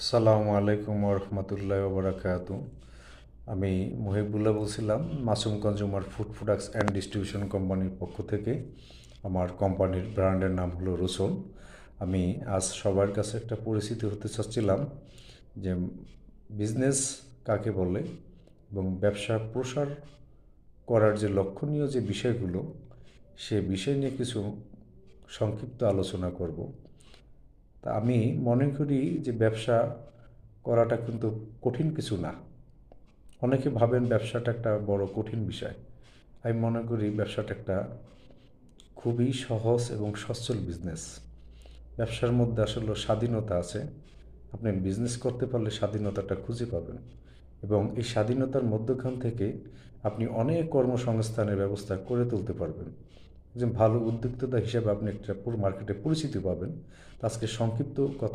আসসালামু আলাইকুম রহমতুল্লাহ বারাকাতু। আমি মুহিবুল্লাহ বলছিলাম Masum consumer food products and distribution কোম্পানির পক্ষ থেকে। আমার কোম্পানির ব্র্যান্ডের নাম হলো রসুন। আমি আজ সবার কাছে একটা পরিচিতি হতে চাচ্ছিলাম যে বিজনেস কাকে বলে এবং ব্যবসা প্রসার করার যে লক্ষণীয় যে বিষয়গুলো, সে বিষয় নিয়ে কিছু সংক্ষিপ্ত আলোচনা করব। তা আমি মনে করি যে ব্যবসা করাটা কিন্তু কঠিন কিছু না। অনেকে ভাবেন ব্যবসাটা একটা বড় কঠিন বিষয়। আমি মনে করি ব্যবসাটা একটা খুবই সহজ এবং সচ্ছল বিজনেস। ব্যবসার মধ্যে আসলে স্বাধীনতা আছে। আপনি বিজনেস করতে পারলে স্বাধীনতাটা খুঁজে পাবেন এবং এই স্বাধীনতার মধ্যখান থেকে আপনি অনেক কর্মসংস্থানের ব্যবস্থা করে তুলতে পারবেন। একজন ভালো উদ্যোক্তা হিসেবে আপনি একটা পুরো মার্কেটে পরিচিতি পাবেন। তো আজকে সংক্ষিপ্ত কথা